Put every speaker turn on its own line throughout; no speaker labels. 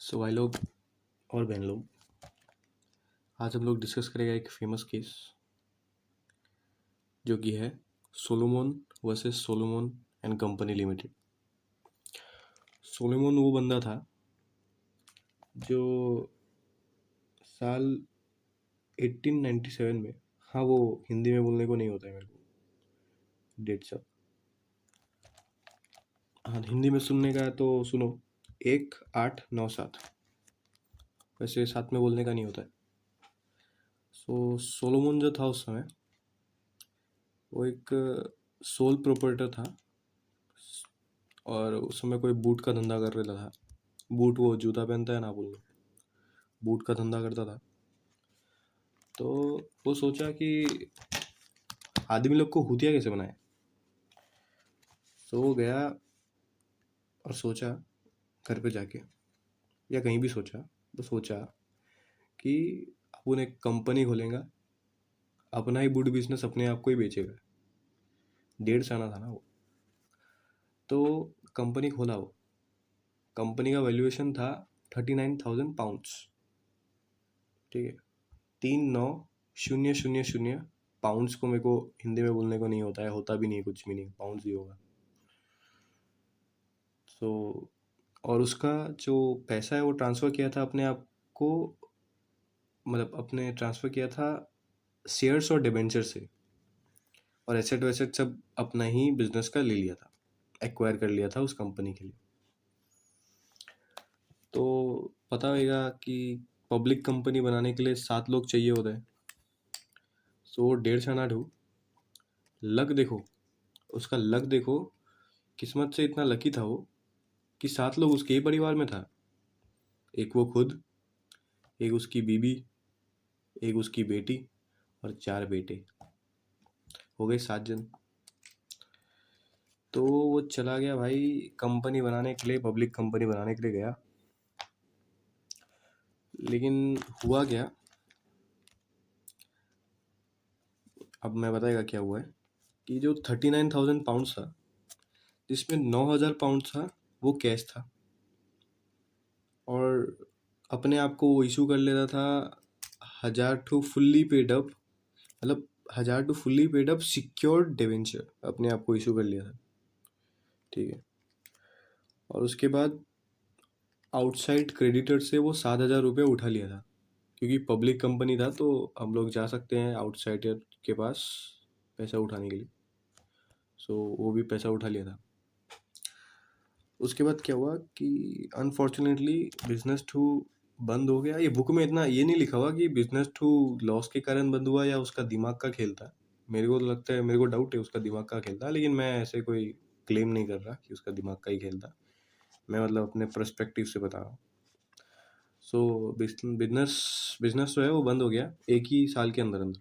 सो भाई लोग और बहन लोग, आज हम लोग डिस्कस करेंगे एक फेमस केस जो कि है Solomon versus Solomon and company limited. Solomon वो बंदा था जो साल 1897 में, हाँ वो हिंदी में बोलने को नहीं होता है मेरे को डेट सब, हाँ हिंदी में सुनने का है तो सुनो, 1897, वैसे साथ में बोलने का नहीं होता है। सोलोमन जो था उस समय वो एक सोल प्रोप्राइटर था और उस समय कोई बूट का धंधा कर रहा था। बूट वो जूता पहनता है ना, बोल बूट का धंधा करता था। तो वो सोचा कि आदमी लोग को हुतिया कैसे बनाए। तो वो गया और सोचा घर पे जाके, या कहीं भी सोचा, तो सोचा कि अपन एक कंपनी खोलेगा, अपना ही बूट बिजनेस अपने आप को ही बेचेगा। 1.5 साल था ना वो। तो कंपनी खोला वो। कंपनी का वैल्यूएशन था 39,000 पाउंड्स। ठीक है, 39,000 पाउंड्स को मेरे को हिंदी में बोलने को नहीं होता है, होता भी नहीं है, कुछ भी नहीं, पाउंड्स ही होगा। तो और उसका जो पैसा है वो ट्रांसफ़र किया था अपने आप को, मतलब अपने ट्रांसफ़र किया था शेयर्स और डिबेंचर से, और एसेट वैसेट सब अपना ही बिजनेस का ले लिया था, एक्वायर कर लिया था उस कंपनी के लिए। तो पता होगा कि पब्लिक कंपनी बनाने के लिए 7 लोग चाहिए होते हैं। सो 1.5 ढू लक देखो, उसका लक देखो, किस्मत से इतना लकी था वो कि 7 लोग उसके ही परिवार में था। एक वो खुद, एक उसकी बीबी, एक उसकी बेटी और 4 बेटे, हो गए 7 जन। तो वो चला गया भाई कंपनी बनाने के लिए, पब्लिक कंपनी बनाने के लिए गया। लेकिन हुआ क्या, अब मैं बताएगा क्या हुआ है। कि जो 39,000 पाउंड था, जिसमें 9,000 पाउंड था वो कैश था, और अपने आप को वो इशू कर लेता था 1,000 फुल्ली पेड अप, मतलब 1,000 fully paid up secured debenture अपने आप को इशू कर लिया था। ठीक है, और उसके बाद आउटसाइड क्रेडिटर से वो 7,000 रुपये उठा लिया था, क्योंकि पब्लिक कंपनी था तो हम लोग जा सकते हैं आउटसाइडर के पास पैसा उठाने के लिए। सो वो भी पैसा उठा लिया था। उसके बाद क्या हुआ कि अनफॉर्चुनेटली बिजनेस टू बंद हो गया। ये बुक में इतना ये नहीं लिखा हुआ कि बिजनेस टू लॉस के कारण बंद हुआ या उसका दिमाग का खेल था। मेरे को लगता है, मेरे को डाउट है उसका दिमाग का खेल था, लेकिन मैं ऐसे कोई क्लेम नहीं कर रहा कि उसका दिमाग का ही खेल था। मैं मतलब अपने पर्सपेक्टिव से बता रहा हूँ। सो बिजनेस बिजनेस जो है वो बंद हो गया 1 ही साल के अंदर अंदर।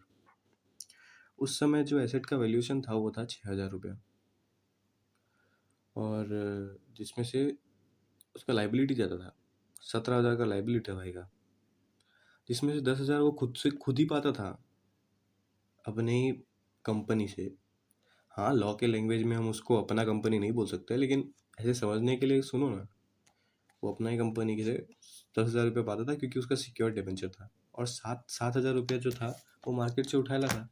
उस समय जो एसेट का वैल्यूएशन था वो था 6,000 रुपया, और जिसमें से उसका लाइबिलिटी ज़्यादा था, 17,000 का लाइबिलिटी था भाई का, जिसमें से 10,000 वो खुद से खुद ही पाता था अपने ही कंपनी से। हाँ, लॉ के लैंग्वेज में हम उसको अपना कंपनी नहीं बोल सकते, लेकिन ऐसे समझने के लिए सुनो ना, वो अपना ही कंपनी से 10,000 रुपये पाता था क्योंकि उसका सिक्योर डिबेंचर था। और 7,000 रुपया जो था वो मार्केट से उठाया था,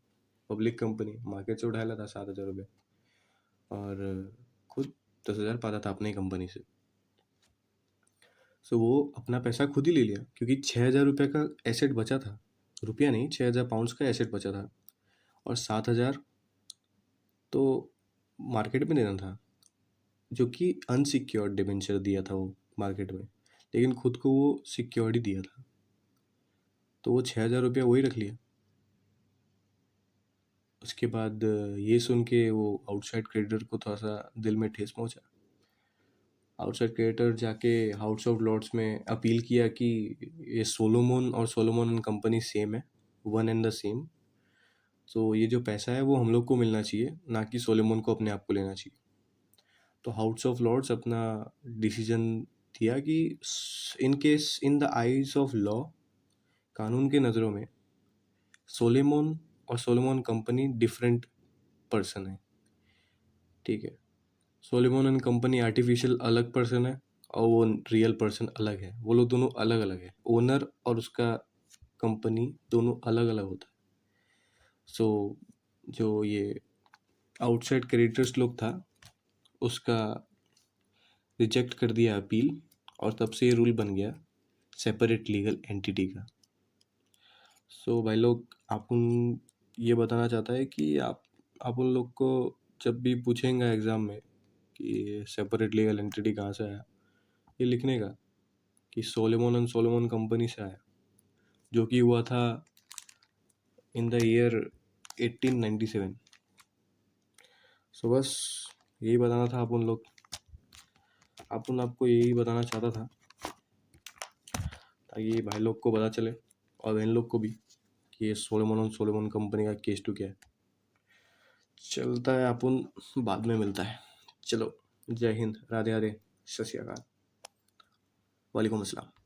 पब्लिक कंपनी मार्केट से उठाया था 7,000 रुपये, और खुद 10,000 पाता था अपनी कंपनी से। सो वो अपना पैसा खुद ही ले लिया, क्योंकि 6,000 रुपये का एसेट बचा था, रुपया नहीं, 6,000 पाउंड्स का एसेट बचा था, और 7,000 तो मार्केट में देना था, जो कि अनसिक्योर्ड डिबेंचर दिया था वो मार्केट में, लेकिन खुद को वो सिक्योरिटी दिया था। तो वो 6,000 रुपया वही रख लिया। उसके बाद ये सुन के वो आउटसाइड क्रेडिटर को थोड़ा सा दिल में ठेस पहुंचा। आउटसाइड क्रेडिटर जाके हाउस ऑफ लॉर्ड्स में अपील किया कि ये सोलोमन और सोलोमन एंड कंपनी सेम है, वन एंड द सेम। तो ये जो पैसा है वो हम लोग को मिलना चाहिए, ना कि सोलोमन को अपने आप को लेना चाहिए। तो हाउस ऑफ लॉर्ड्स अपना डिसीजन दिया कि in case in the eyes of law, कानून के नज़रों में सोलोमन और सोलोमन कंपनी डिफरेंट पर्सन है। ठीक है, सोलोमन एंड कंपनी आर्टिफिशियल अलग पर्सन है, और वो रियल पर्सन अलग है, वो लोग दोनों अलग अलग है, ओनर और उसका कंपनी दोनों अलग अलग होता है। सो जो ये आउटसाइड क्रेडिटर्स लोग था उसका रिजेक्ट कर दिया अपील, और तब से ये रूल बन गया सेपरेट लीगल एंटिटी का। सो भाई लोग, आप उन ये बताना चाहता है कि आप उन लोग को जब भी पूछेंगे एग्ज़ाम में कि सेपरेट लीगल एंटिटी कहाँ से आया, ये लिखने का कि सोलोमन एंड सोलोमन कंपनी से आया, जो कि हुआ था इन द ईयर 1897। सो बस यही बताना था आपको यही बताना चाहता था, ताकि भाई लोग को पता चले और बहन लोग को भी कि ये सोलोमन एंड सोलोमन कंपनी का केस टू क्या है। चलता है, अपन बाद में मिलता है। चलो, जय हिंद, राधे राधे, सत श्री अकाल, वालेकुम अस्सलाम।